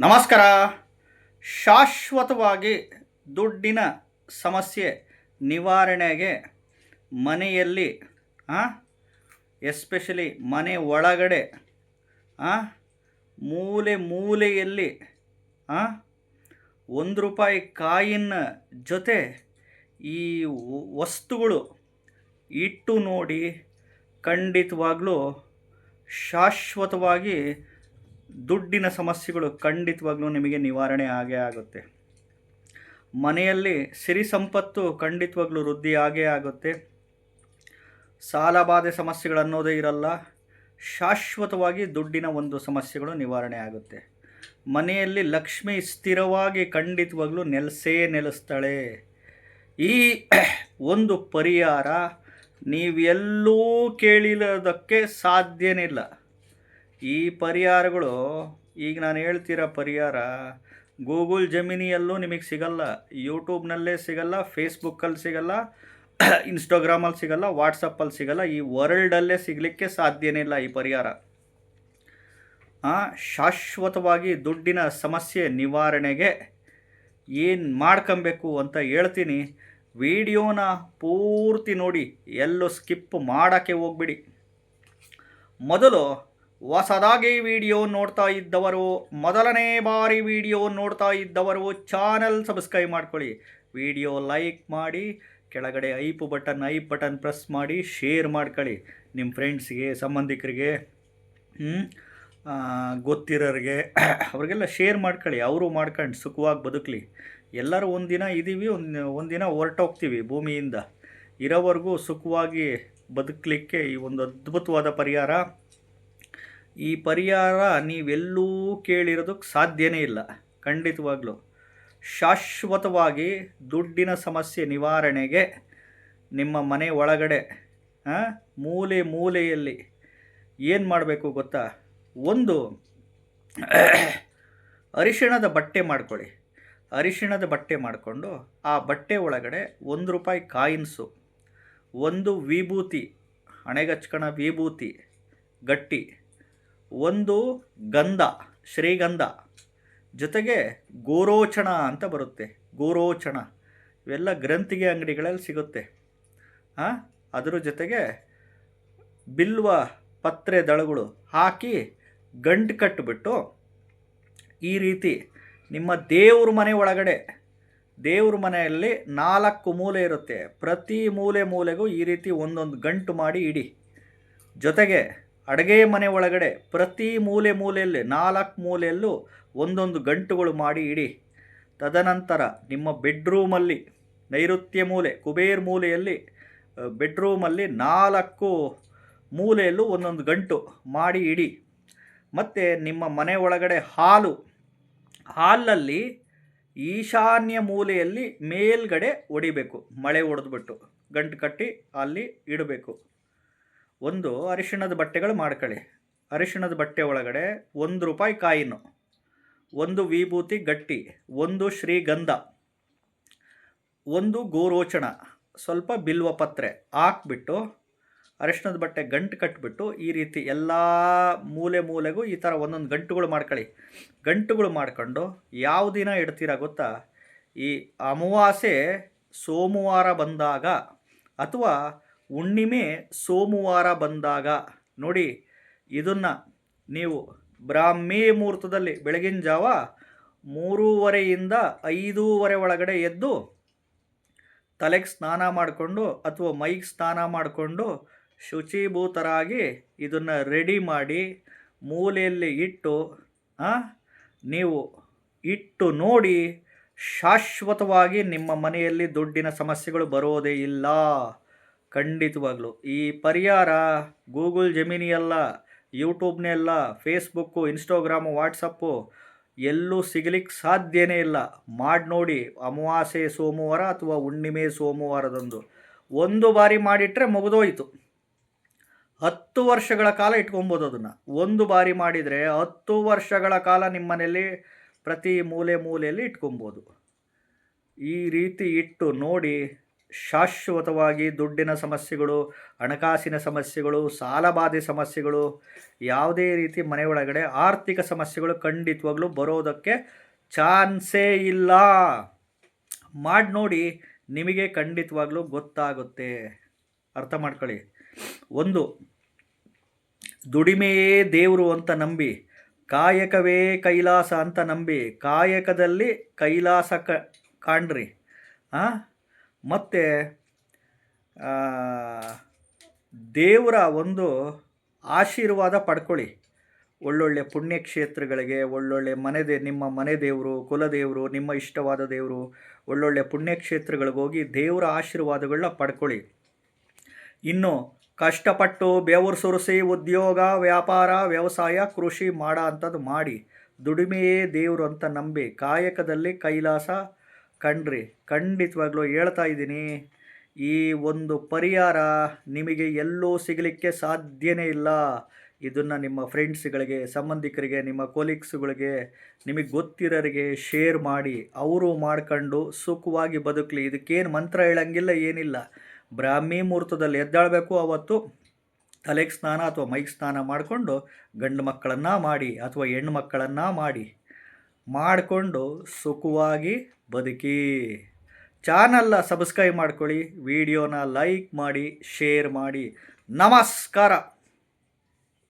ನಮಸ್ಕಾರ. ಶಾಶ್ವತವಾಗಿ ದುಡ್ಡಿನ ಸಮಸ್ಯೆ ನಿವಾರಣೆಗೆ ಮನೆಯಲ್ಲಿ ಎಸ್ಪೆಷಲಿ ಮನೆ ಒಳಗಡೆ ಮೂಲೆ ಮೂಲೆಯಲ್ಲಿ ₹1 ಕಾಯಿನ್ ಜೊತೆ ಈ ವಸ್ತುಗಳು ಇಟ್ಟು ನೋಡಿ, ಖಂಡಿತವಾಗ್ಲೂ ಶಾಶ್ವತವಾಗಿ ದುಡ್ಡಿನ ಸಮಸ್ಯೆಗಳು ಖಂಡಿತವಾಗ್ಲೂ ನಿಮಗೆ ನಿವಾರಣೆ ಆಗೇ ಆಗುತ್ತೆ. ಮನೆಯಲ್ಲಿ ಸಿರಿ ಸಂಪತ್ತು ಖಂಡಿತವಾಗ್ಲೂ ವೃದ್ಧಿ ಆಗೇ ಆಗುತ್ತೆ. ಸಾಲಬಾಧೆ ಸಮಸ್ಯೆಗಳನ್ನೋದೇ ಇರಲ್ಲ. ಶಾಶ್ವತವಾಗಿ ದುಡ್ಡಿನ ಒಂದು ಸಮಸ್ಯೆಗಳು ನಿವಾರಣೆ ಆಗುತ್ತೆ. ಮನೆಯಲ್ಲಿ ಲಕ್ಷ್ಮಿ ಸ್ಥಿರವಾಗಿ ಖಂಡಿತವಾಗ್ಲೂ ನೆಲೆಸ್ತಾಳೆ. ಈ ಒಂದು ಪರಿಹಾರ ನೀವೆಲ್ಲೂ ಕೇಳಿರೋದಕ್ಕೆ ಸಾಧ್ಯನೇ ಇಲ್ಲ. ಈ ಪರಿಹಾರಗಳು ಈಗ ನಾನು ಹೇಳ್ತಿರೋ ಪರಿಹಾರ ಗೂಗಲ್ ಜೆಮಿನಿಯಲ್ಲೂ ನಿಮಗೆ ಸಿಗಲ್ಲ, ಯೂಟ್ಯೂಬ್ನಲ್ಲೇ ಸಿಗಲ್ಲ, ಫೇಸ್ಬುಕ್ಕಲ್ಲಿ ಸಿಗಲ್ಲ, ಇನ್ಸ್ಟಾಗ್ರಾಮಲ್ಲಿ ಸಿಗಲ್ಲ, ವಾಟ್ಸಪ್ಪಲ್ಲಿ ಸಿಗಲ್ಲ. ಈ ವರ್ಲ್ಡಲ್ಲೇ ಸಿಗಲಿಕ್ಕೆ ಸಾಧ್ಯನೇ ಇಲ್ಲ ಈ ಪರಿಹಾರ. ಶಾಶ್ವತವಾಗಿ ದುಡ್ಡಿನ ಸಮಸ್ಯೆ ನಿವಾರಣೆಗೆ ಏನು ಮಾಡ್ಕೊಬೇಕು ಅಂತ ಹೇಳ್ತೀನಿ. ವಿಡಿಯೋನ ಪೂರ್ತಿ ನೋಡಿ, ಎಲ್ಲೂ ಸ್ಕಿಪ್ ಮಾಡೋಕ್ಕೆ ಹೋಗ್ಬಿಡಿ. ಮೊದಲು ಹೊಸದಾಗಿ ವಿಡಿಯೋ ನೋಡ್ತಾ ಇದ್ದವರು, ಮೊದಲನೇ ಬಾರಿ ವಿಡಿಯೋ ನೋಡ್ತಾ ಇದ್ದವರು ಚಾನಲ್ ಸಬ್ಸ್ಕ್ರೈಬ್ ಮಾಡ್ಕೊಳ್ಳಿ, ವಿಡಿಯೋ ಲೈಕ್ ಮಾಡಿ, ಕೆಳಗಡೆ ಐಪ್ ಬಟನ್ ಪ್ರೆಸ್ ಮಾಡಿ, ಶೇರ್ ಮಾಡ್ಕೊಳ್ಳಿ ನಿಮ್ಮ ಫ್ರೆಂಡ್ಸ್ಗೆ, ಸಂಬಂಧಿಕರಿಗೆ, ಗೊತ್ತಿರೋರಿಗೆ, ಅವ್ರಿಗೆಲ್ಲ ಶೇರ್ ಮಾಡ್ಕೊಳ್ಳಿ. ಅವರು ಮಾಡ್ಕೊಂಡು ಸುಖವಾಗಿ ಬದುಕಲಿ. ಎಲ್ಲರೂ ಒಂದಿನ ಇದ್ದೀವಿ, ಒಂದಿನ ಹೊರಟೋಗ್ತೀವಿ ಭೂಮಿಯಿಂದ. ಇರೋವರೆಗೂ ಸುಖವಾಗಿ ಬದುಕಲಿಕ್ಕೆ ಈ ಒಂದು ಅದ್ಭುತವಾದ ಪರಿಹಾರ. ಈ ಪರಿಹಾರ ನೀವೆಲ್ಲೂ ಕೇಳಿರೋದಕ್ಕೆ ಸಾಧ್ಯನೇ ಇಲ್ಲ. ಖಂಡಿತವಾಗ್ಲೂ ಶಾಶ್ವತವಾಗಿ ದುಡ್ಡಿನ ಸಮಸ್ಯೆ ನಿವಾರಣೆಗೆ ನಿಮ್ಮ ಮನೆ ಒಳಗಡೆ ಮೂಲೆ ಮೂಲೆಯಲ್ಲಿ ಏನು ಮಾಡಬೇಕು ಗೊತ್ತಾ? ಒಂದು ಅರಿಶಿಣದ ಬಟ್ಟೆ ಮಾಡ್ಕೊಳ್ಳಿ. ಅರಿಶಿಣದ ಬಟ್ಟೆ ಮಾಡಿಕೊಂಡು ಆ ಬಟ್ಟೆ ಒಳಗಡೆ ₹1 ಕಾಯಿನ್ಸು, ಒಂದು ವಿಭೂತಿ, ಹಣೆಗಚ್ಕಣ ವಿಭೂತಿ ಗಟ್ಟಿ, ಒಂದು ಗಂಧ, ಶ್ರೀಗಂಧ, ಜೊತೆಗೆ ಗೋರೋಚಣ ಅಂತ ಬರುತ್ತೆ. ಗೋರೋಚಣ ಇವೆಲ್ಲ ಗ್ರಂಥಿಗೆ ಅಂಗಡಿಗಳಲ್ಲಿ ಸಿಗುತ್ತೆ. ಅದರ ಜೊತೆಗೆ ಬಿಲ್ವ ಪತ್ರೆ ದಳಗಳು ಹಾಕಿ ಗಂಟು ಕಟ್ಟಿಬಿಟ್ಟು ಈ ರೀತಿ ನಿಮ್ಮ ದೇವ್ರ ಮನೆ ಒಳಗಡೆ, ದೇವ್ರ ಮನೆಯಲ್ಲಿ 4 ಮೂಲೆ ಇರುತ್ತೆ, ಪ್ರತಿ ಮೂಲೆಗೂ ಈ ರೀತಿ ಒಂದೊಂದು ಗಂಟು ಮಾಡಿ ಇಡಿ. ಜೊತೆಗೆ ಅಡುಗೆ ಮನೆ ಒಳಗಡೆ ಪ್ರತಿ ಮೂಲೆಯಲ್ಲಿ 4 ಮೂಲೆಯಲ್ಲೂ ಒಂದೊಂದು ಗಂಟುಗಳು ಮಾಡಿ ಇಡಿ. ತದನಂತರ ನಿಮ್ಮ ಬೆಡ್ರೂಮಲ್ಲಿ ನೈಋತ್ಯ ಮೂಲೆ, ಕುಬೇರ್ ಮೂಲೆಯಲ್ಲಿ ಬೆಡ್ರೂಮಲ್ಲಿ 4 ಮೂಲೆಯಲ್ಲೂ ಒಂದೊಂದು ಗಂಟು ಮಾಡಿ ಇಡಿ. ಮತ್ತು ನಿಮ್ಮ ಮನೆ ಒಳಗಡೆ ಹಾಲಲ್ಲಿ ಈಶಾನ್ಯ ಮೂಲೆಯಲ್ಲಿ ಮೇಲ್ಗಡೆ ಹೊಡಿಬೇಕು. ಮಳೆ ಹೊಡೆದ್ಬಿಟ್ಟು ಗಂಟು ಕಟ್ಟಿ ಅಲ್ಲಿ ಇಡಬೇಕು. ಒಂದು ಅರಿಶಿಣದ ಬಟ್ಟೆಗಳು ಮಾಡ್ಕೊಳ್ಳಿ. ಅರಿಶಿಣದ ಬಟ್ಟೆ ಒಳಗಡೆ ₹1 ಕಾಯಿನು, ಒಂದು ವಿಭೂತಿ ಗಟ್ಟಿ, ಒಂದು ಶ್ರೀಗಂಧ, ಒಂದು ಗೋರೋಚಣ, ಸ್ವಲ್ಪ ಬಿಲ್ವ ಪತ್ರೆ ಹಾಕ್ಬಿಟ್ಟು ಅರಿಶಿಣದ ಬಟ್ಟೆ ಗಂಟು ಕಟ್ಟಿಬಿಟ್ಟು ಈ ರೀತಿ ಎಲ್ಲ ಮೂಲೆಗೂ ಈ ಥರ ಒಂದೊಂದು ಗಂಟುಗಳು ಮಾಡ್ಕೊಳ್ಳಿ. ಗಂಟುಗಳು ಮಾಡ್ಕೊಂಡು ಯಾವ ದಿನ ಇಡ್ತೀರಾ ಗೊತ್ತಾ? ಈ ಅಮಾವಾಸ್ಯೆ ಸೋಮವಾರ ಬಂದಾಗ ಅಥವಾ ಹುಣ್ಣಿಮೆ ಸೋಮವಾರ ಬಂದಾಗ ನೋಡಿ. ಇದನ್ನು ನೀವು ಬ್ರಾಹ್ಮಿ ಮುಹೂರ್ತದಲ್ಲಿ ಬೆಳಗಿನ ಜಾವ 3:30ಯಿಂದ 5:30 ಒಳಗಡೆ ಎದ್ದು ತಲೆಗೆ ಸ್ನಾನ ಮಾಡಿಕೊಂಡು ಅಥವಾ ಮೈಗೆ ಸ್ನಾನ ಮಾಡಿಕೊಂಡು ಶುಚಿಭೂತರಾಗಿ ಇದನ್ನು ರೆಡಿ ಮಾಡಿ ಮೂಲೆಯಲ್ಲಿ ಇಟ್ಟು ನೀವು ಇಟ್ಟು ನೋಡಿ, ಶಾಶ್ವತವಾಗಿ ನಿಮ್ಮ ಮನೆಯಲ್ಲಿ ದುಡ್ಡಿನ ಸಮಸ್ಯೆಗಳು ಬರೋದೇ ಇಲ್ಲ. ಖಂಡಿತವಾಗ್ಲೂ ಈ ಪರಿಹಾರ ಗೂಗಲ್ ಜೆಮಿನಿಯಲ್ಲ, ಯೂಟ್ಯೂಬ್ನೇ ಅಲ್ಲ, ಫೇಸ್ಬುಕ್ಕು, ಇನ್ಸ್ಟಾಗ್ರಾಮು, ವಾಟ್ಸಪ್ಪು ಎಲ್ಲೂ ಸಿಗಲಿಕ್ಕೆ ಸಾಧ್ಯನೇ ಇಲ್ಲ. ಮಾಡಿ ನೋಡಿ. ಅಮಾವಾಸ್ಯೆ ಸೋಮವಾರ ಅಥವಾ ಹುಣ್ಣಿಮೆ ಸೋಮವಾರದಂದು ಒಂದು ಬಾರಿ ಮಾಡಿಟ್ರೆ ಮುಗಿದೋಯ್ತು. 10 ವರ್ಷಗಳ ಕಾಲ ಇಟ್ಕೊಬೋದು ಅದನ್ನು. ಒಂದು ಬಾರಿ ಮಾಡಿದರೆ 10 ವರ್ಷಗಳ ಕಾಲ ನಿಮ್ಮ ಮನೆಯಲ್ಲಿ ಪ್ರತಿ ಮೂಲೆಯಲ್ಲಿ ಇಟ್ಕೊಬೋದು. ಈ ರೀತಿ ಇಟ್ಟು ನೋಡಿ, ಶಾಶ್ವತವಾಗಿ ದುಡ್ಡಿನ ಸಮಸ್ಯೆಗಳು, ಹಣಕಾಸಿನ ಸಮಸ್ಯೆಗಳು, ಸಾಲಬಾಧೆ ಸಮಸ್ಯೆಗಳು, ಯಾವುದೇ ರೀತಿ ಮನೆಯೊಳಗಡೆ ಆರ್ಥಿಕ ಸಮಸ್ಯೆಗಳು ಖಂಡಿತವಾಗ್ಲೂ ಬರೋದಕ್ಕೆ ಚಾನ್ಸೇ ಇಲ್ಲ. ಮಾಡಿ ನೋಡಿ, ನಿಮಗೆ ಖಂಡಿತವಾಗ್ಲೂ ಗೊತ್ತಾಗುತ್ತೆ. ಅರ್ಥ ಮಾಡ್ಕೊಳ್ಳಿ. ಒಂದು, ದುಡಿಮೆಯೇ ದೇವರು ಅಂತ ನಂಬಿ, ಕಾಯಕವೇ ಕೈಲಾಸ ಅಂತ ನಂಬಿ, ಕಾಯಕದಲ್ಲಿ ಕೈಲಾಸ ಕಾಣ್ರಿ. ಮತ್ತು ದೇವರ ಒಂದು ಆಶೀರ್ವಾದ ಪಡ್ಕೊಳ್ಳಿ. ಒಳ್ಳೊಳ್ಳೆ ಪುಣ್ಯಕ್ಷೇತ್ರಗಳಿಗೆ, ಒಳ್ಳೊಳ್ಳೆ ನಿಮ್ಮ ಮನೆ ದೇವರು, ಕುಲದೇವರು, ನಿಮ್ಮ ಇಷ್ಟವಾದ ದೇವರು, ಒಳ್ಳೊಳ್ಳೆ ಪುಣ್ಯಕ್ಷೇತ್ರಗಳಿಗೆ ಹೋಗಿ ದೇವರ ಆಶೀರ್ವಾದಗಳನ್ನ ಪಡ್ಕೊಳ್ಳಿ. ಇನ್ನು ಕಷ್ಟಪಟ್ಟು ಬೆವರು ಸುರಿಸಿ ಉದ್ಯೋಗ, ವ್ಯಾಪಾರ, ವ್ಯವಸಾಯ, ಕೃಷಿ ಮಾಡೋ ಅಂಥದ್ದು ಮಾಡಿ, ದುಡಿಮೆಯೇ ದೇವರು ಅಂತ ನಂಬಿ ಕಾಯಕದಲ್ಲಿ ಕೈಲಾಸ ಕಂಡ್ರಿ. ಖಂಡಿತವಾಗ್ಲೂ ಹೇಳ್ತಾ ಇದ್ದೀನಿ, ಈ ಒಂದು ಪರಿಹಾರ ನಿಮಗೆ ಎಲ್ಲೂ ಸಿಗಲಿಕ್ಕೆ ಸಾಧ್ಯನೇ ಇಲ್ಲ. ಇದನ್ನು ನಿಮ್ಮ ಫ್ರೆಂಡ್ಸ್ಗಳಿಗೆ, ಸಂಬಂಧಿಕರಿಗೆ, ನಿಮ್ಮ ಕೊಲೀಗ್ಸ್ಗಳಿಗೆ, ನಿಮಗೆ ಗೊತ್ತಿರೋರಿಗೆ ಶೇರ್ ಮಾಡಿ. ಅವರು ಮಾಡ್ಕೊಂಡು ಸುಖವಾಗಿ ಬದುಕಲಿ. ಇದಕ್ಕೇನು ಮಂತ್ರ ಹೇಳಂಗಿಲ್ಲ, ಏನಿಲ್ಲ. ಬ್ರಾಹ್ಮಿ ಮುಹೂರ್ತದಲ್ಲಿ ಎದ್ದಾಳಬೇಕು. ಅವತ್ತು ತಲೆಗೆ ಸ್ನಾನ ಅಥವಾ ಮೈಗೆ ಸ್ನಾನ ಮಾಡಿಕೊಂಡು ಗಂಡು ಮಕ್ಕಳನ್ನು ಮಾಡಿ ಅಥವಾ ಹೆಣ್ಣು ಮಕ್ಕಳನ್ನು ಮಾಡಿಕೊಂಡು ಸುಖವಾಗಿ ಬದುಕಿ. ಚಾನಲ್ನ ಸಬ್ಸ್ಕ್ರೈಬ್ ಮಾಡ್ಕೊಳ್ಳಿ, ವಿಡಿಯೋನ ಲೈಕ್ ಮಾಡಿ, ಶೇರ್ ಮಾಡಿ. ನಮಸ್ಕಾರ.